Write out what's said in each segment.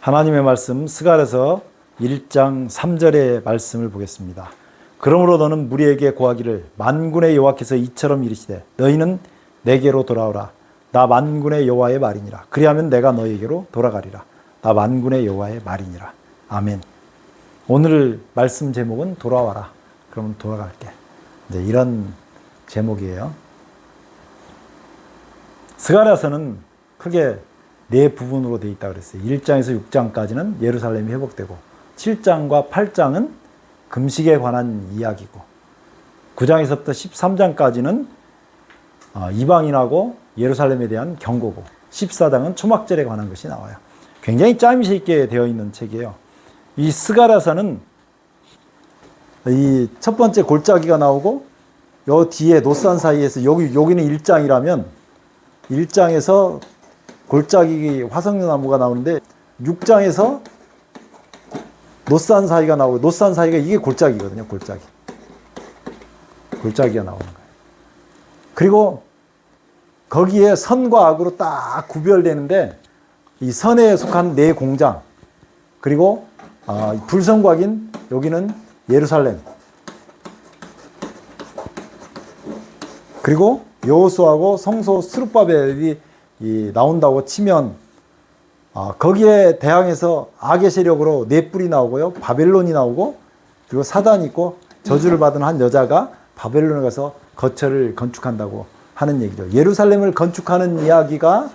하나님의 말씀 스가랴서 1장 3절의 말씀을 보겠습니다. 그러므로 너는 무리에게 고하기를 만군의 여호와께서 이처럼 이르시되 너희는 내게로 돌아오라. 나 만군의 여호와의 말이니라. 그리하면 내가 너희에게로 돌아가리라. 나 만군의 여호와의 말이니라. 아멘. 오늘 말씀 제목은 돌아와라. 그러면 돌아갈게. 이제 이런 제목이에요. 스가랴서는 크게 네 부분으로 되어 있다고 그랬어요. 1장에서 6장까지는 예루살렘이 회복되고 7장과 8장은 금식에 관한 이야기고 9장에서부터 13장까지는 이방인하고 예루살렘에 대한 경고고 14장은 초막절에 관한 것이 나와요. 굉장히 짜임새 있게 되어 있는 책이에요. 이 스가랴서는 이 첫 번째 골짜기가 나오고 요 뒤에 노산 사이에서 여기는 1장이라면 1장에서 골짜기 화석나무가 나오는데 6장에서 노산 사이가 나오고 노산 사이가 이게 골짜기거든요. 골짜기가 나오는 거예요. 그리고 거기에 선과 악으로 딱 구별되는데 이 선에 속한 네 공장 그리고 불성곽인 여기는 예루살렘 그리고 여호수아하고 성소 스룹바벨이 나온다고 치면 거기에 대항해서 악의 세력으로 네 뿔이 나오고요. 바벨론이 나오고 그리고 사단이 있고 저주를 받은 한 여자가 바벨론에 가서 거처를 건축한다고 하는 얘기죠. 예루살렘을 건축하는 이야기가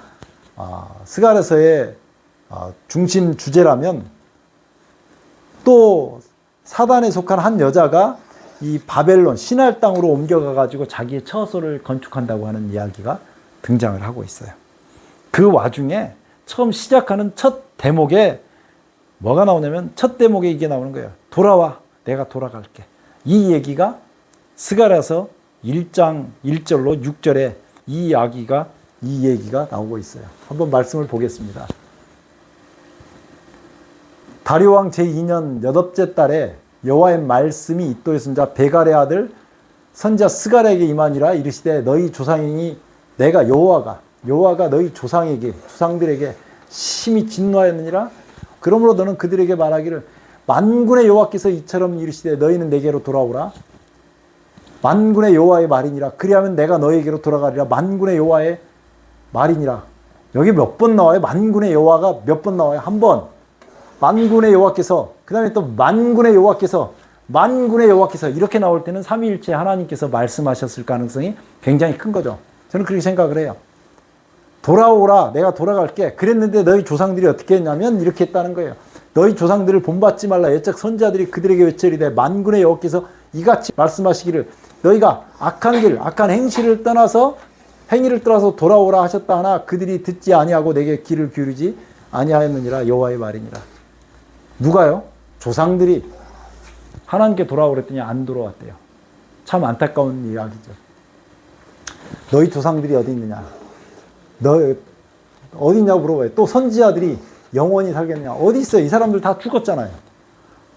스가랴서의 중심 주제라면 또 사단에 속한 한 여자가 이 바벨론 신할 땅으로 옮겨가 가지고 자기의 처소를 건축한다고 하는 이야기가 등장을 하고 있어요. 그 와중에 처음 시작하는 첫 대목에 뭐가 나오냐면 첫 대목에 이게 나오는 거예요. 돌아와, 내가 돌아갈게. 이 얘기가 스가랴서 1장 1절로 6절에 이 얘기가 나오고 있어요. 한번 말씀을 보겠습니다. 다리오 왕 제2년 8째 달에 여호와의 말씀이 이또의 손자 베갈의 아들 선지자 스가랴에게 임하니라. 이르시되 너희 조상이 내가 여호와가 너희 조상들에게 심히 진노하였느니라. 그러므로 너는 그들에게 말하기를 만군의 여호와께서 이처럼 이르시되 너희는 내게로 돌아오라. 만군의 여호와의 말이니라. 그리하면 내가 너희에게로 돌아가리라. 만군의 여호와의 말이니라. 여기 몇 번 나와요? 만군의 여호와가 몇 번 나와요? 한 번. 만군의 여호와께서, 그 다음에 또 만군의 여호와께서 이렇게 나올 때는 삼위일체 하나님께서 말씀하셨을 가능성이 굉장히 큰 거죠. 저는 그렇게 생각을 해요. 돌아오라, 내가 돌아갈게. 그랬는데 너희 조상들이 어떻게 했냐면 이렇게 했다는 거예요. 너희 조상들을 본받지 말라. 옛적 선지자들이 그들에게 외치리되 만군의 여호와께서 이같이 말씀하시기를 너희가 악한 행실을 떠나서 돌아오라 하셨다 하나 그들이 듣지 아니하고 내게 귀를 기울이지 아니하였느니라. 여호와의 말이니라. 누가요? 조상들이 하나님께 돌아오랬더니 안 돌아왔대요. 참 안타까운 이야기죠. 너희 조상들이 어디 있느냐? 너 어디 있냐고 물어봐요. 또 선지자들이 영원히 살겠냐? 어디 있어요? 이 사람들 다 죽었잖아요.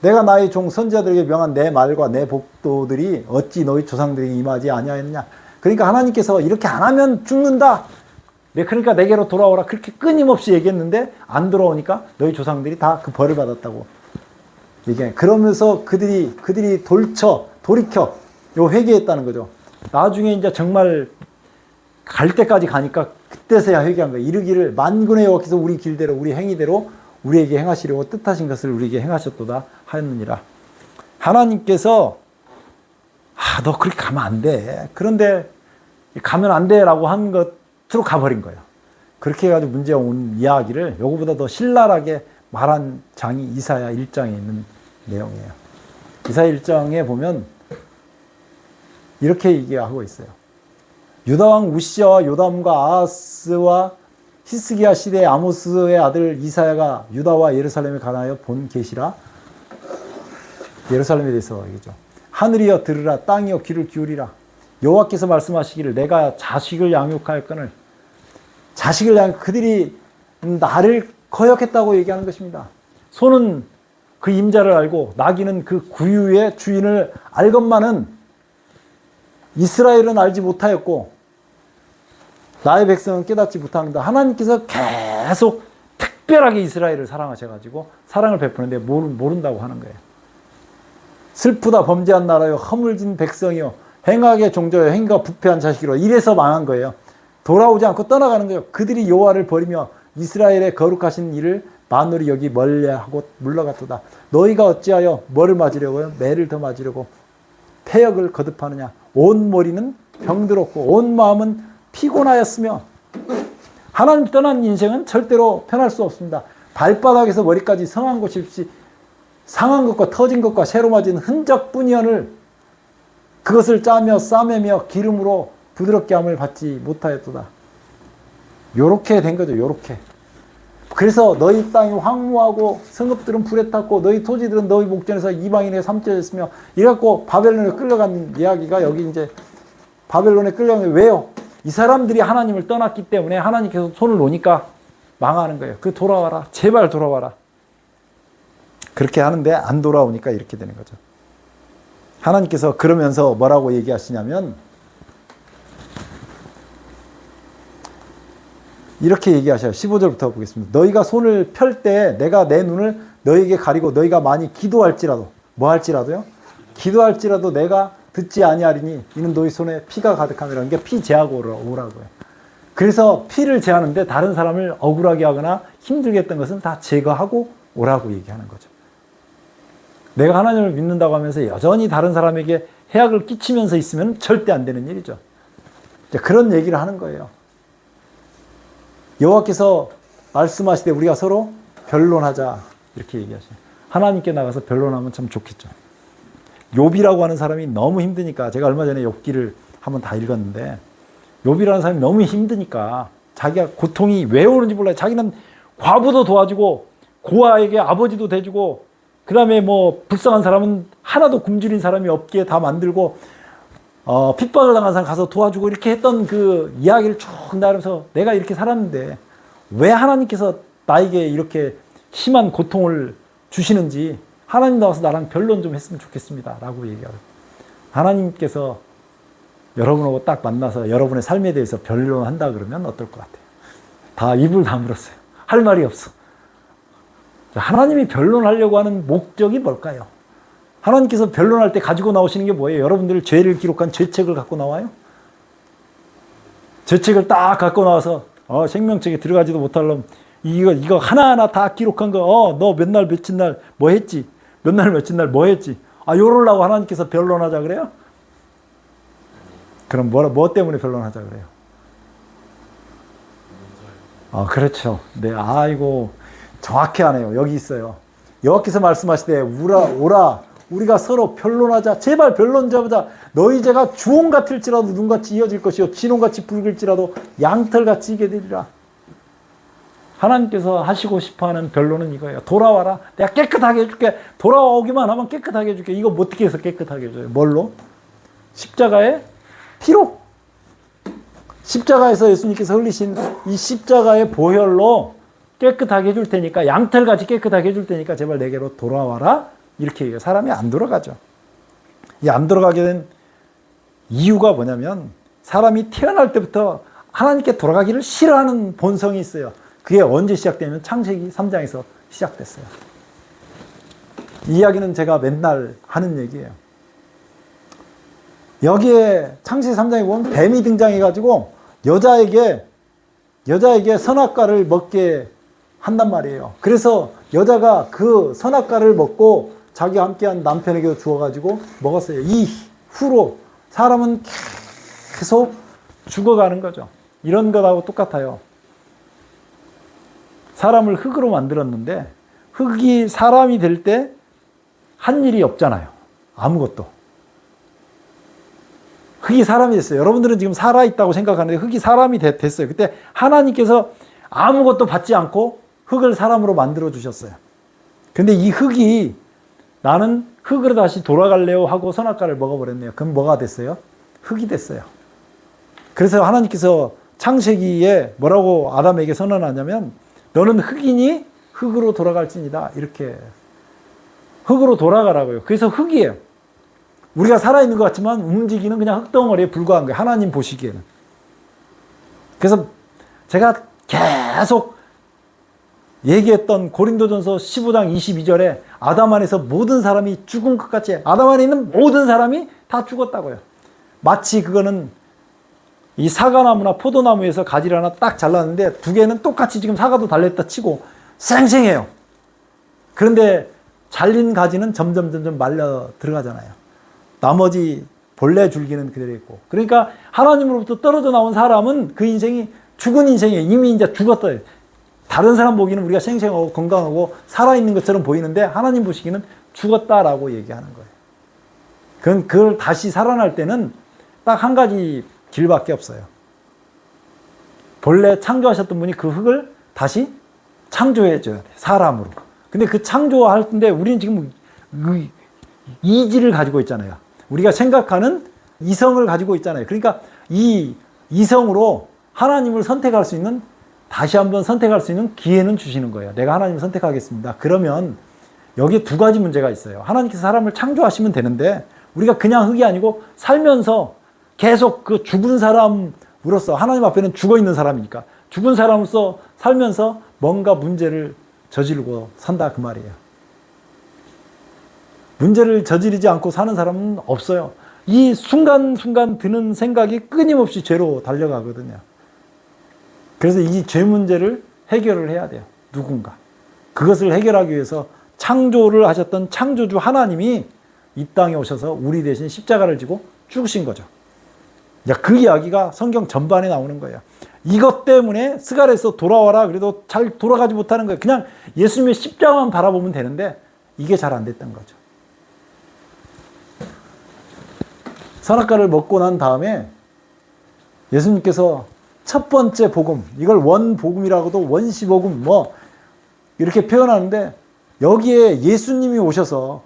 내가 나의 종 선지자들에게 명한 내 말과 내 복도들이 어찌 너희 조상들에게 임하지 아니하였느냐? 그러니까 하나님께서 이렇게 안 하면 죽는다. 그러니까 내게로 돌아오라. 그렇게 끊임없이 얘기했는데 안 돌아오니까 너희 조상들이 다 그 벌을 받았다고 얘기해. 그러면서 그들이 돌이켜 회개했다는 거죠. 나중에 이제 정말 갈 때까지 가니까 그때서야 회개한 거예요. 이르기를 만군의 여호와께서 우리 길대로 우리 행위대로 우리에게 행하시려고 뜻하신 것을 우리에게 행하셨도다 하였느니라. 하나님께서 너 그렇게 가면 안 돼. 그런데 가면 안 돼라고 한 것으로 가버린 거예요. 그렇게 해가지고 문제가 온 이야기를 요거보다 더 신랄하게 말한 장이 이사야 1장에 있는 내용이에요. 이사야 1장에 보면 이렇게 얘기하고 있어요. 유다왕 우시아와 요담과 아하스와 히스기야 시대의 아모스의 아들 이사야가 유다와 예루살렘에 관하여 본 계시라. 예루살렘에 대해서 얘기죠. 하늘이여 들으라. 땅이여 귀를 기울이라. 여호와께서 말씀하시기를 내가 자식을 양육하였거늘 그들이 나를 거역했다고 얘기하는 것입니다. 소는 그 임자를 알고 나귀는 그 구유의 주인을 알건만은 이스라엘은 알지 못하였고 나의 백성은 깨닫지 못합니다. 하나님께서 계속 특별하게 이스라엘을 사랑하셔가지고 사랑을 베푸는데 모른다고 하는 거예요. 슬프다 범죄한 나라요, 허물진 백성이요, 행악의 종자요, 행위가 부패한 자식이로, 이래서 망한 거예요. 돌아오지 않고 떠나가는 거예요. 그들이 여호와를 버리며 이스라엘의 거룩하신 일을 만홀히 여기 멀리하고 물러갔도다. 너희가 어찌하여 뭐를 맞으려고요? 매를 더 맞으려고 패역을 거듭하느냐. 온 머리는 병들었고 온 마음은 피곤하였으며. 하나님 떠난 인생은 절대로 편할 수 없습니다. 발바닥에서 머리까지 성한 곳이 없이 상한 것과 터진 것과 새로 맞은 흔적뿐이언을 그것을 짜며 싸매며 기름으로 부드럽게 함을 받지 못하였도다. 요렇게 된 거죠. 요렇게. 그래서 너희 땅이 황무하고 성읍들은 불에 탔고 너희 토지들은 너희 목전에서 이방인에게 삼켜졌으며, 이래갖고 바벨론에 끌려간 이야기가 여기 이제 바벨론에 끌려간 게 왜요? 이 사람들이 하나님을 떠났기 때문에 하나님께서 손을 놓으니까 망하는 거예요. 그 돌아와라. 제발 돌아와라. 그렇게 하는데 안 돌아오니까 이렇게 되는 거죠. 하나님께서 그러면서 뭐라고 얘기하시냐면 이렇게 얘기하셔요. 15절부터 보겠습니다. 너희가 손을 펼 때 내가 내 눈을 너희에게 가리고 너희가 많이 기도할지라도, 뭐 할지라도요? 기도할지라도 내가 듣지 아니하리니 이는 너희 손에 피가 가득함이라는 게 피 제하고 오라고요. 그래서 피를 제하는데 다른 사람을 억울하게 하거나 힘들게 했던 것은 다 제거하고 오라고 얘기하는 거죠. 내가 하나님을 믿는다고 하면서 여전히 다른 사람에게 해악을 끼치면서 있으면 절대 안 되는 일이죠. 그런 얘기를 하는 거예요. 여호와께서 말씀하시되 우리가 서로 변론하자 이렇게 얘기하셔요. 하나님께 나가서 변론하면 참 좋겠죠. 욥이라고 하는 사람이 너무 힘드니까, 제가 얼마 전에 욥기를 한번 다 읽었는데, 욥이라는 사람이 너무 힘드니까 자기가 고통이 왜 오는지 몰라요. 자기는 과부도 도와주고 고아에게 아버지도 돼주고, 그 다음에 뭐 불쌍한 사람은 하나도 굶주린 사람이 없게 다 만들고, 핍박을 당한 사람 가서 도와주고 이렇게 했던 그 이야기를 쭉 나누면서 내가 이렇게 살았는데 왜 하나님께서 나에게 이렇게 심한 고통을 주시는지 하나님 나와서 나랑 변론 좀 했으면 좋겠습니다 라고 얘기하고, 하나님께서 여러분하고 딱 만나서 여러분의 삶에 대해서 변론한다 그러면 어떨 것 같아요? 다 입을 다물었어요. 할 말이 없어. 하나님이 변론하려고 하는 목적이 뭘까요? 하나님께서 변론할 때 가지고 나오시는 게 뭐예요? 여러분들 죄를 기록한 죄책을 갖고 나와요? 죄책을 딱 갖고 나와서 생명책에 들어가지도 못할 놈, 이거 하나하나 다 기록한 거, 너 몇 날 며칠 날 뭐 했지? 몇 날 며칠 날 뭐 했지? 요러려고 하나님께서 변론하자 그래요? 그럼 뭐 때문에 변론하자 그래요? 그렇죠. 네, 아이고 정확히 하네요. 여기 있어요. 여호와께서 말씀하시되 오라 우리가 서로 변론하자. 제발 변론 잡자. 너희 죄가 주홍 같을지라도 눈같이 이어질 것이요 진홍같이 붉을지라도 양털같이 이게 되리라. 하나님께서 하시고 싶어하는 변론은 이거예요. 돌아와라. 내가 깨끗하게 해줄게. 돌아오기만 하면 깨끗하게 해줄게. 이거 어떻게 해서 깨끗하게 해줘요? 뭘로? 십자가의 피로. 십자가에서 예수님께서 흘리신 이 십자가의 보혈로 깨끗하게 해줄 테니까, 양털같이 깨끗하게 해줄 테니까 제발 내게로 돌아와라. 이렇게 얘기해요. 사람이 안 돌아가죠. 이 안 돌아가게 된 이유가 뭐냐면 사람이 태어날 때부터 하나님께 돌아가기를 싫어하는 본성이 있어요. 그게 언제 시작되면 창세기 3장에서 시작됐어요. 이 이야기는 제가 맨날 하는 얘기예요. 여기에 창세기 3장에 보면 뱀이 등장해가지고 여자에게 선악과를 먹게 한단 말이에요. 그래서 여자가 그 선악과를 먹고 자기와 함께한 남편에게도 주어가지고 먹었어요. 이 후로 사람은 계속 죽어가는 거죠. 이런 것하고 똑같아요. 사람을 흙으로 만들었는데 흙이 사람이 될 때 한 일이 없잖아요. 아무것도. 흙이 사람이 됐어요. 여러분들은 지금 살아있다고 생각하는데 흙이 사람이 됐어요. 그때 하나님께서 아무것도 받지 않고 흙을 사람으로 만들어 주셨어요. 근데 이 흙이 나는 흙으로 다시 돌아갈래요 하고 선악과를 먹어버렸네요. 그럼 뭐가 됐어요? 흙이 됐어요. 그래서 하나님께서 창세기에 뭐라고 아담에게 선언하냐면 너는 흙이니 흙으로 돌아갈지니다. 이렇게 흙으로 돌아가라고요. 그래서 흙이에요. 우리가 살아있는 것 같지만 움직이는 그냥 흙덩어리에 불과한 거예요. 하나님 보시기에는. 그래서 제가 계속 얘기했던 고린도전서 15장 22절에 아담 안에서 모든 사람이 죽은 것 같이 아담 안에 있는 모든 사람이 다 죽었다고요. 마치 그거는 이 사과나무나 포도나무에서 가지를 하나 딱 잘랐는데 두 개는 똑같이 지금 사과도 달렸다 치고 쌩쌩해요. 그런데 잘린 가지는 점점 말려 들어가잖아요. 나머지 본래 줄기는 그대로 있고. 그러니까 하나님으로부터 떨어져 나온 사람은 그 인생이 죽은 인생이에요. 이미 이제 죽었다. 다른 사람 보기는 우리가 생생하고 건강하고 살아있는 것처럼 보이는데 하나님 보시기는 죽었다라고 얘기하는 거예요. 그걸 다시 살아날 때는 딱 한 가지 길밖에 없어요. 본래 창조하셨던 분이 그 흙을 다시 창조해 줘야 돼. 사람으로. 근데 그 창조할 때 우리는 지금 이지를 가지고 있잖아요. 우리가 생각하는 이성을 가지고 있잖아요. 그러니까 이 이성으로 하나님을 선택할 수 있는 다시 한번 선택할 수 있는 기회는 주시는 거예요. 내가 하나님을 선택하겠습니다. 그러면 여기에 두 가지 문제가 있어요. 하나님께서 사람을 창조하시면 되는데 우리가 그냥 흙이 아니고 살면서 계속 그 죽은 사람으로서 하나님 앞에는 죽어 있는 사람이니까 죽은 사람으로서 살면서 뭔가 문제를 저지르고 산다 그 말이에요. 문제를 저지르지 않고 사는 사람은 없어요. 이 순간순간 드는 생각이 끊임없이 죄로 달려가거든요. 그래서 이 죄 문제를 해결을 해야 돼요. 누군가. 그것을 해결하기 위해서 창조를 하셨던 창조주 하나님이 이 땅에 오셔서 우리 대신 십자가를 지고 죽으신 거죠. 그 이야기가 성경 전반에 나오는 거예요. 이것 때문에 스가랴에서 돌아와라 그래도 잘 돌아가지 못하는 거예요. 그냥 예수님의 십자가만 바라보면 되는데 이게 잘 안 됐던 거죠. 선악과를 먹고 난 다음에 예수님께서 첫 번째 복음, 이걸 원복음이라고도 원시복음 뭐 이렇게 표현하는데 여기에 예수님이 오셔서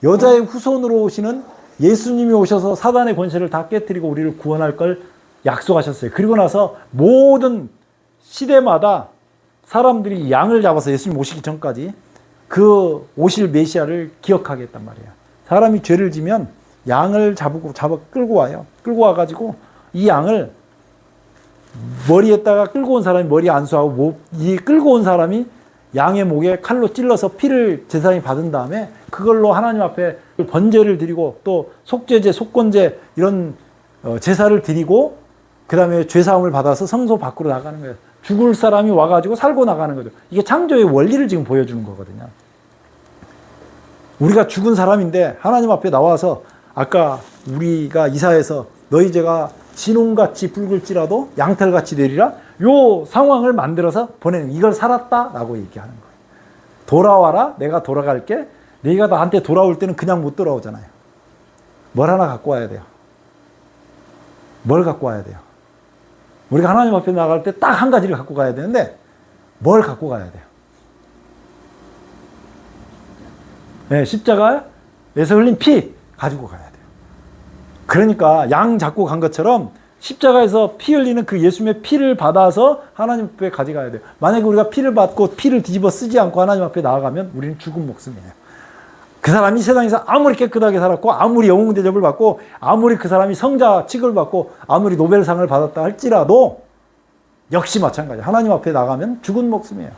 여자의 후손으로 오시는 예수님이 오셔서 사단의 권세를 다 깨뜨리고 우리를 구원할 걸 약속하셨어요. 그리고 나서 모든 시대마다 사람들이 양을 잡아서 예수님 오시기 전까지 그 오실 메시아를 기억하게 했단 말이에요. 사람이 죄를 지면 양을 잡아 끌고 와요. 끌고 와가지고 이 양을 머리에다가 끌고 온 사람이 머리에 안수하고 이 끌고 온 사람이 양의 목에 칼로 찔러서 피를 제사장이 받은 다음에 그걸로 하나님 앞에 번제를 드리고 또 속죄제, 속건제 이런 제사를 드리고 그 다음에 죄사함을 받아서 성소 밖으로 나가는 거예요. 죽을 사람이 와가지고 살고 나가는 거죠. 이게 창조의 원리를 지금 보여주는 거거든요. 우리가 죽은 사람인데 하나님 앞에 나와서 아까 우리가 이사해서 너희 죄가 진홍같이 붉을지라도 양털같이 되리라 요 상황을 만들어서 보내는 이걸 살았다라고 얘기하는 거예요. 돌아와라 내가 돌아갈게. 네가 나한테 돌아올 때는 그냥 못 돌아오잖아요. 뭘 하나 갖고 와야 돼요. 뭘 갖고 와야 돼요. 우리가 하나님 앞에 나갈 때 딱 한 가지를 갖고 가야 되는데 뭘 갖고 가야 돼요. 네, 십자가에서 흘린 피 가지고 가야 돼요. 그러니까 양 잡고 간 것처럼 십자가에서 피 흘리는 그 예수님의 피를 받아서 하나님 앞에 가져가야 돼요. 만약에 우리가 피를 받고 피를 뒤집어 쓰지 않고 하나님 앞에 나아가면 우리는 죽은 목숨이에요. 그 사람이 세상에서 아무리 깨끗하게 살았고 아무리 영웅 대접을 받고 아무리 그 사람이 성자 취급을 받고 아무리 노벨상을 받았다 할지라도 역시 마찬가지예요. 하나님 앞에 나가면 죽은 목숨이에요.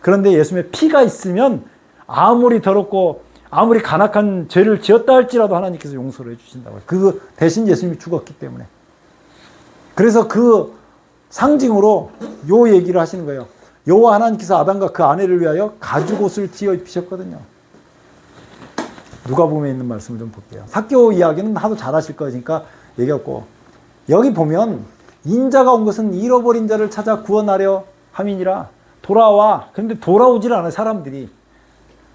그런데 예수님의 피가 있으면 아무리 더럽고 아무리 간악한 죄를 지었다 할지라도 하나님께서 용서를 해주신다고요. 그 대신 예수님이 죽었기 때문에. 그래서 그 상징으로 요 얘기를 하시는 거예요. 여호와 하나님께서 아담과 그 아내를 위하여 가죽옷을 지어 입히셨거든요. 누가복음에 있는 말씀을 좀 볼게요. 삭개오 이야기는 하도 잘 하실 거니까 얘기했고 여기 보면 인자가 온 것은 잃어버린 자를 찾아 구원하려 함이니라. 돌아와. 그런데 돌아오질 않아요. 사람들이.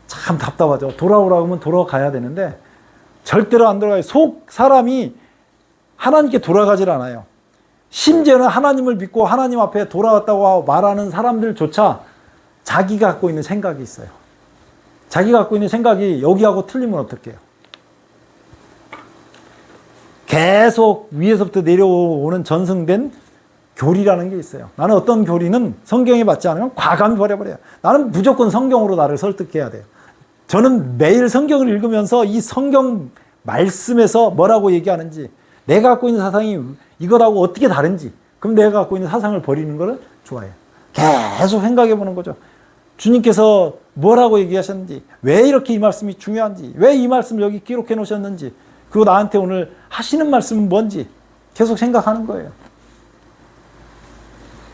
참 답답하죠. 돌아오라고 하면 돌아가야 되는데 절대로 안 돌아가요. 사람이 하나님께 돌아가질 않아요. 심지어는 하나님을 믿고 하나님 앞에 돌아왔다고 말하는 사람들조차 자기가 갖고 있는 생각이 있어요. 자기가 갖고 있는 생각이 여기하고 틀리면 어떡해요? 계속 위에서부터 내려오는 전승된 교리라는 게 있어요. 나는 어떤 교리는 성경에 맞지 않으면 과감히 버려버려요. 나는 무조건 성경으로 나를 설득해야 돼요. 저는 매일 성경을 읽으면서 이 성경 말씀에서 뭐라고 얘기하는지 내가 갖고 있는 사상이 이거하고 어떻게 다른지 그럼 내가 갖고 있는 사상을 버리는 거를 좋아해요. 계속 생각해 보는 거죠. 주님께서 뭐라고 얘기하셨는지, 왜 이렇게 이 말씀이 중요한지, 왜 이 말씀을 여기 기록해 놓으셨는지, 그리고 나한테 오늘 하시는 말씀은 뭔지 계속 생각하는 거예요.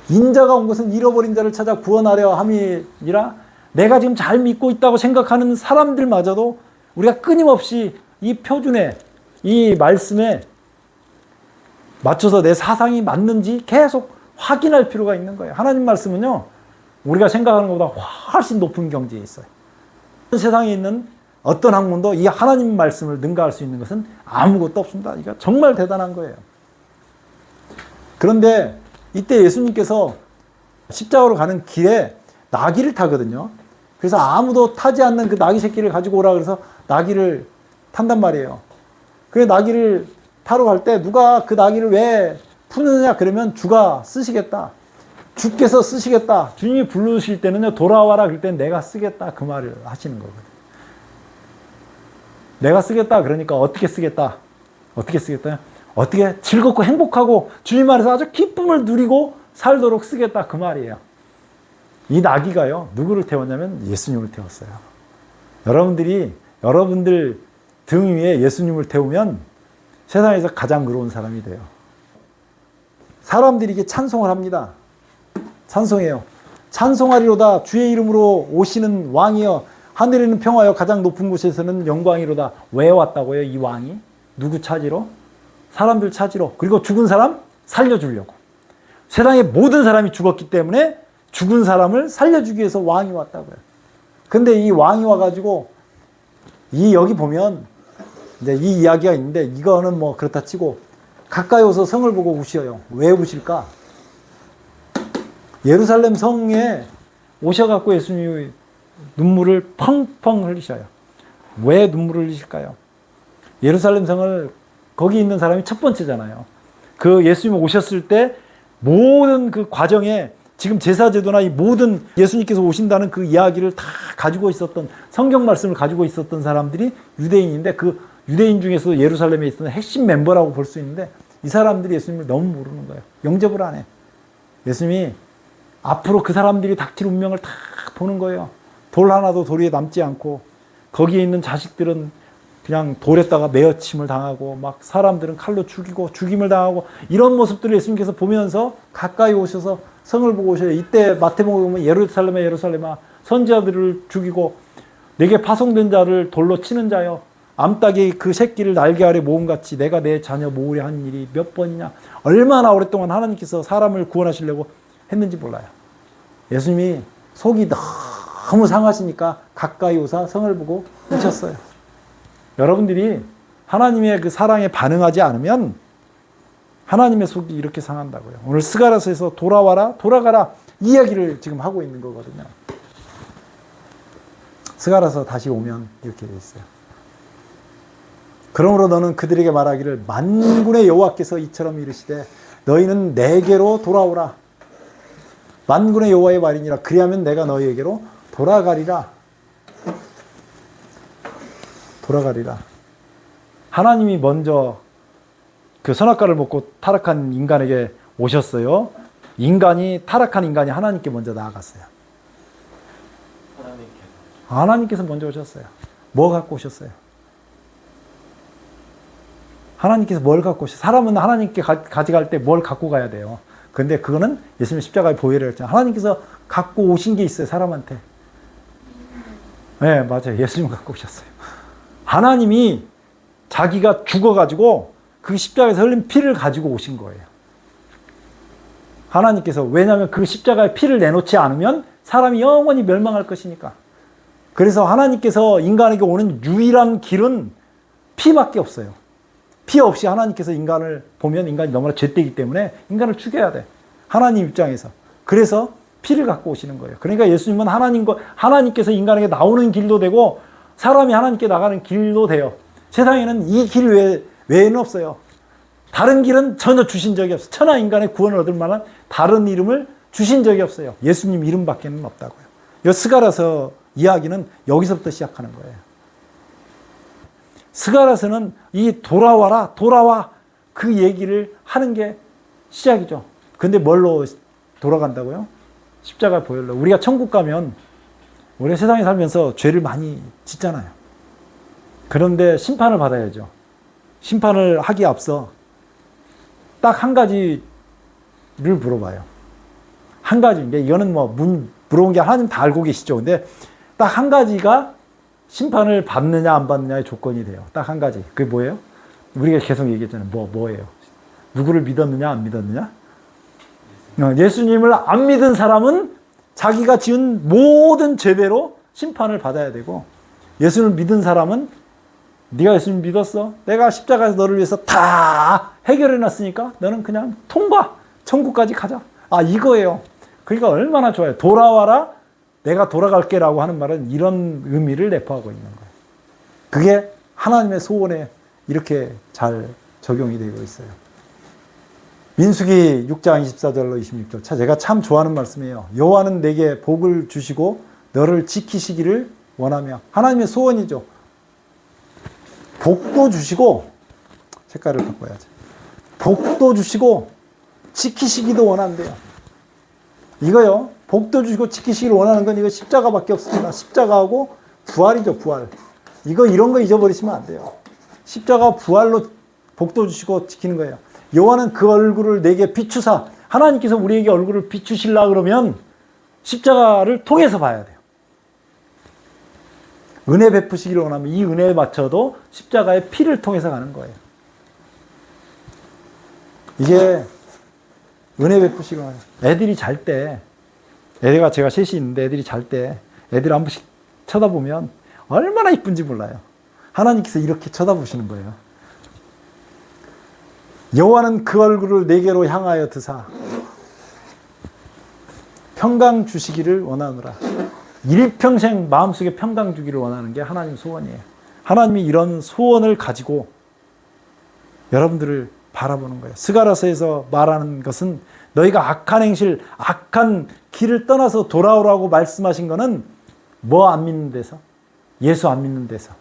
인자가 온 것은 잃어버린 자를 찾아 구원하려 함이니라. 내가 지금 잘 믿고 있다고 생각하는 사람들마저도 우리가 끊임없이 이 표준에, 이 말씀에 맞춰서 내 사상이 맞는지 계속 확인할 필요가 있는 거예요. 하나님 말씀은요, 우리가 생각하는 것보다 훨씬 높은 경지에 있어요. 세상에 있는 어떤 학문도 이 하나님 말씀을 능가할 수 있는 것은 아무것도 없습니다. 이거 정말 대단한 거예요. 그런데 이때 예수님께서 십자가로 가는 길에 나귀를 타거든요. 그래서 아무도 타지 않는 그 나귀 새끼를 가지고 오라 그래서 나귀를 탄단 말이에요. 그 나귀를 타러 갈 때 누가 그 나귀를 왜 푸느냐 그러면 주가 쓰시겠다. 주께서 쓰시겠다. 주님이 부르실 때는요, 돌아와라 그럴 땐 내가 쓰겠다. 그 말을 하시는 거거든요. 내가 쓰겠다. 그러니까 어떻게 쓰겠다? 어떻게 쓰겠다? 어떻게 즐겁고 행복하고 주님 안에서 아주 기쁨을 누리고 살도록 쓰겠다. 그 말이에요. 이 나귀가요, 누구를 태웠냐면 예수님을 태웠어요. 여러분들 등 위에 예수님을 태우면 세상에서 가장 의로운 사람이 돼요. 사람들이 이게 찬송을 합니다. 찬송해요. 찬송하리로다 주의 이름으로 오시는 왕이여 하늘에는 평화여 가장 높은 곳에서는 영광이로다. 왜 왔다고요? 이 왕이? 누구 찾으러? 사람들 찾으러. 그리고 죽은 사람 살려주려고. 세상의 모든 사람이 죽었기 때문에 죽은 사람을 살려주기 위해서 왕이 왔다고요. 근데 이 왕이 와가지고 여기 보면 이제 이 이야기가 있는데, 이거는 뭐 그렇다 치고 가까이 오서 성을 보고 우셔요. 왜 우실까? 예루살렘 성에 오셔갖고 예수님이 눈물을 펑펑 흘리셔요. 왜 눈물을 흘리실까요? 예루살렘 성을, 거기 있는 사람이 첫 번째잖아요. 그 예수님이 오셨을 때 모든 그 과정에 지금 제사제도나 이 모든 예수님께서 오신다는 그 이야기를 다 가지고 있었던, 성경 말씀을 가지고 있었던 사람들이 유대인인데, 그 유대인 중에서도 예루살렘에 있었던 핵심 멤버라고 볼 수 있는데, 이 사람들이 예수님을 너무 모르는 거예요. 영접을 안 해. 예수님이 앞으로 그 사람들이 닥칠 운명을 다 보는 거예요. 돌 하나도 돌 위에 남지 않고, 거기에 있는 자식들은 그냥 돌에다가 매어침을 당하고, 막 사람들은 칼로 죽이고 죽임을 당하고, 이런 모습들을 예수님께서 보면서 가까이 오셔서 성을 보고 오셔요. 이때 마태복음에 보면 예루살렘아 선지자들을 죽이고 내게 파송된 자를 돌로 치는 자여, 암탉이 그 새끼를 날개 아래 모음같이 내가 내 자녀 모으려 한 일이 몇 번이냐. 얼마나 오랫동안 하나님께서 사람을 구원하시려고 했는지 몰라요. 예수님이 속이 너무 상하시니까 가까이 오사 성을 보고 오셨어요. 여러분들이 하나님의 그 사랑에 반응하지 않으면 하나님의 속이 이렇게 상한다고요. 오늘 스가랴서에서 돌아와라, 돌아가라 이 이야기를 지금 하고 있는 거거든요. 스가랴서 다시 오면 이렇게 돼 있어요. 그러므로 너는 그들에게 말하기를 만군의 여호와께서 이처럼 이르시되 너희는 내게로 돌아오라. 만군의 여호와의 말이니라. 그리하면 내가 너희에게로 돌아가리라. 돌아가리라. 하나님이 먼저 그 선악과를 먹고 타락한 인간에게 오셨어요. 타락한 인간이 하나님께 먼저 나아갔어요. 하나님께서 먼저 오셨어요. 뭐 갖고 오셨어요? 하나님께서 뭘 갖고 오셨어요? 사람은 하나님께 가져갈 때 뭘 갖고 가야 돼요. 근데 그거는 예수님 십자가에 보혈을 했잖아요. 하나님께서 갖고 오신 게 있어요, 사람한테. 네, 맞아요. 예수님 갖고 오셨어요. 하나님이 자기가 죽어가지고 그 십자가에서 흘린 피를 가지고 오신 거예요. 하나님께서, 왜냐하면 그 십자가에 피를 내놓지 않으면 사람이 영원히 멸망할 것이니까. 그래서 하나님께서 인간에게 오는 유일한 길은 피밖에 없어요. 피 없이 하나님께서 인간을 보면 인간이 너무나 죄되기 때문에 인간을 죽여야 돼. 하나님 입장에서. 그래서 피를 갖고 오시는 거예요. 그러니까 예수님은 하나님께서 인간에게 나오는 길도 되고 사람이 하나님께 나가는 길도 돼요. 세상에는 이 길 외에는 없어요. 다른 길은 전혀 주신 적이 없어요. 천하 인간의 구원을 얻을 만한 다른 이름을 주신 적이 없어요. 예수님 이름밖에는 없다고요. 이 스가랴서 이야기는 여기서부터 시작하는 거예요. 스가랴서는 이 돌아와라, 돌아와 그 얘기를 하는 게 시작이죠. 근데 뭘로 돌아간다고요? 십자가 보혈로. 우리가 천국 가면 우리 세상에 살면서 죄를 많이 짓잖아요. 그런데 심판을 받아야죠. 심판을 하기에 앞서 딱 한 가지를 물어봐요. 한 가지. 이거는 뭐 물어본 게 하나님 다 알고 계시죠. 근데 딱 한 가지가 심판을 받느냐 안 받느냐의 조건이 돼요. 딱 한 가지. 그게 뭐예요? 우리가 계속 얘기했잖아요. 뭐예요? 누구를 믿었느냐 안 믿었느냐? 예수님을 안 믿은 사람은 자기가 지은 모든 죄대로 심판을 받아야 되고, 예수를 믿은 사람은 네가 예수님 믿었어? 내가 십자가에서 너를 위해서 다 해결해 놨으니까 너는 그냥 통과! 천국까지 가자. 이거예요. 그러니까 얼마나 좋아요. 돌아와라, 내가 돌아갈게 라고 하는 말은 이런 의미를 내포하고 있는 거예요. 그게 하나님의 소원에 이렇게 잘 적용이 되고 있어요. 민수기 6장 24절로 26절. 제가 참 좋아하는 말씀이에요. 여호와는 내게 복을 주시고 너를 지키시기를 원하며. 하나님의 소원이죠. 복도 주시고, 색깔을 바꿔야지. 복도 주시고 지키시기도 원한대요. 이거요. 복도 주시고 지키시기를 원하는 건 이거 십자가밖에 없습니다. 십자가하고 부활이죠, 부활. 이런 거 잊어버리시면 안 돼요. 십자가 부활로 복도 주시고 지키는 거예요. 여호와는 그 얼굴을 내게 비추사. 하나님께서 우리에게 얼굴을 비추시려 그러면 십자가를 통해서 봐야 돼요. 은혜 베푸시기를 원하면 이 은혜에 맞춰도 십자가의 피를 통해서 가는 거예요. 이게 은혜 베푸시기를 원하는. 애들이 잘 때, 애가 제가 셋이 있는데 애들이 잘 때 애들 한 번씩 쳐다보면 얼마나 이쁜지 몰라요. 하나님께서 이렇게 쳐다보시는 거예요. 여호와는 그 얼굴을 내게로 향하여 드사 평강 주시기를 원하노라. 일평생 마음속에 평강 주기를 원하는 게 하나님 소원이에요. 하나님이 이런 소원을 가지고 여러분들을 바라보는 거예요. 스가랴서에서 말하는 것은 너희가 악한 행실, 악한 길을 떠나서 돌아오라고 말씀하신 거는 뭐 안 믿는 데서? 예수 안 믿는 데서.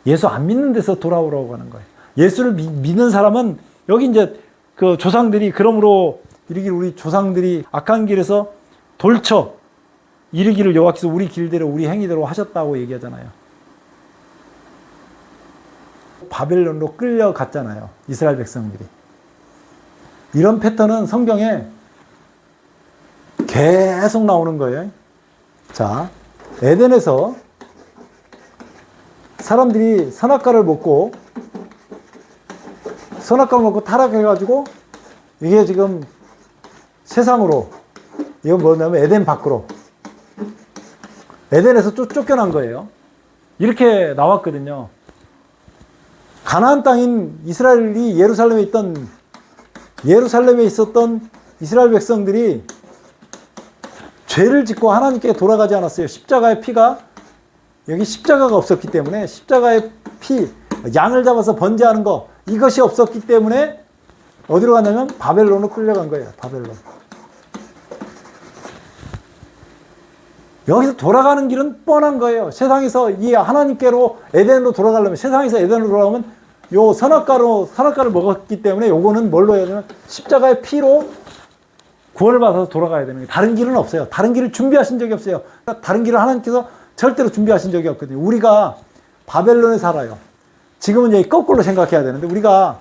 예수 안 믿는 데서 돌아오라고 하는 거예요. 예수를 믿는 사람은 여기 이제 그 조상들이 그러므로 이르기를 우리 조상들이 악한 길에서 돌쳐 이르기를 여호와께서 우리 길대로 우리 행위대로 하셨다고 얘기하잖아요. 바벨론으로 끌려갔잖아요. 이스라엘 백성들이. 이런 패턴은 성경에 계속 나오는 거예요. 자, 에덴에서 사람들이 선악과를 먹고 타락해가지고 이게 지금 세상으로, 이건 뭐냐면 에덴 밖으로, 에덴에서 쫓겨난 거예요. 이렇게 나왔거든요. 가나안 땅인 이스라엘이 예루살렘에 있었던 이스라엘 백성들이 죄를 짓고 하나님께 돌아가지 않았어요. 십자가의 피가, 여기 십자가가 없었기 때문에, 십자가의 피, 양을 잡아서 번제하는 거, 이것이 없었기 때문에 어디로 갔냐면 바벨론으로 끌려간 거예요. 바벨론. 여기서 돌아가는 길은 뻔한 거예요. 세상에서 이 하나님께로 에덴으로 돌아가려면, 세상에서 에덴으로 돌아가면 요 선악과를 먹었기 때문에 요거는 뭘로 해야 되냐면 십자가의 피로 구원을 받아서 돌아가야 되는 거예요. 다른 길은 없어요. 다른 길을 준비하신 적이 없어요. 다른 길을 하나님께서 절대로 준비하신 적이 없거든요. 우리가 바벨론에 살아요. 지금은 이제 거꾸로 생각해야 되는데 우리가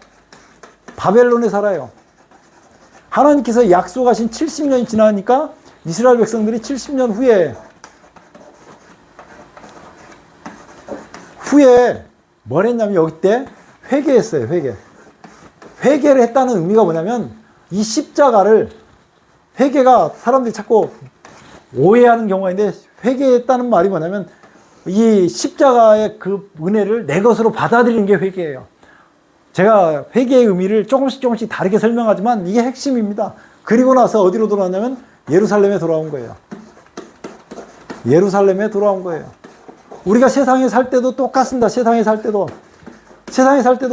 바벨론에 살아요. 하나님께서 약속하신 70년이 지나니까 이스라엘 백성들이 70년 후에 뭘 했냐면 여기 때 회개했어요. 회개를 했다는 의미가 뭐냐면 이 십자가를, 회개가 사람들이 자꾸 오해하는 경우가 있는데, 회개했다는 말이 뭐냐면 이 십자가의 그 은혜를 내 것으로 받아들이는 게 회개예요. 제가 회개의 의미를 조금씩 다르게 설명하지만 이게 핵심입니다. 그리고 나서 어디로 돌아왔냐면 예루살렘에 돌아온 거예요. 예루살렘에 돌아온 거예요. 우리가 세상에 살 때도 똑같습니다. 세상에 살 때도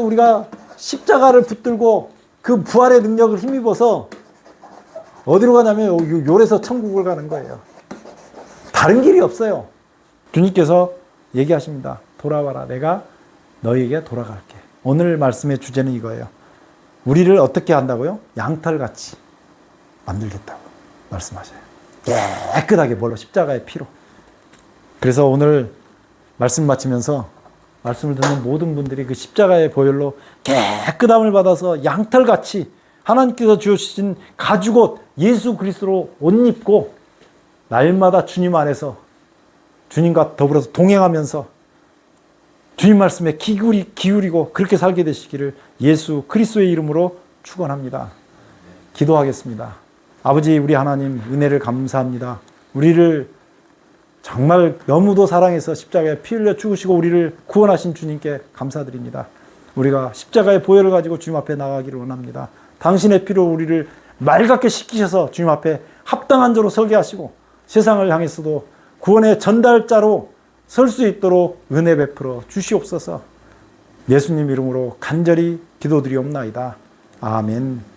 우리가 십자가를 붙들고 그 부활의 능력을 힘입어서 어디로 가냐면 요래서 천국을 가는 거예요. 다른 길이 없어요. 주님께서 얘기하십니다. 돌아와라. 내가 너희에게 돌아갈게. 오늘 말씀의 주제는 이거예요. 우리를 어떻게 한다고요? 양털같이 만들겠다고 말씀하셔요. 깨끗하게, 뭘로? 십자가의 피로. 그래서 오늘 말씀 마치면서 말씀을 듣는 모든 분들이 그 십자가의 보혈로 깨끗함을 받아서 양털같이 하나님께서 주신 가죽옷 예수 그리스도로 옷 입고 날마다 주님 안에서 주님과 더불어서 동행하면서 주님 말씀에 기울이고 그렇게 살게 되시기를 예수 그리스도의 이름으로 축원합니다. 기도하겠습니다. 아버지, 우리 하나님 은혜를 감사합니다. 우리를 정말 너무도 사랑해서 십자가에 피 흘려 죽으시고 우리를 구원하신 주님께 감사드립니다. 우리가 십자가의 보혈을 가지고 주님 앞에 나가기를 원합니다. 당신의 피로 우리를 맑게 씻기셔서 주님 앞에 합당한 자로 서게 하시고 세상을 향해서도 구원의 전달자로 설 수 있도록 은혜 베풀어 주시옵소서. 예수님 이름으로 간절히 기도드리옵나이다. 아멘.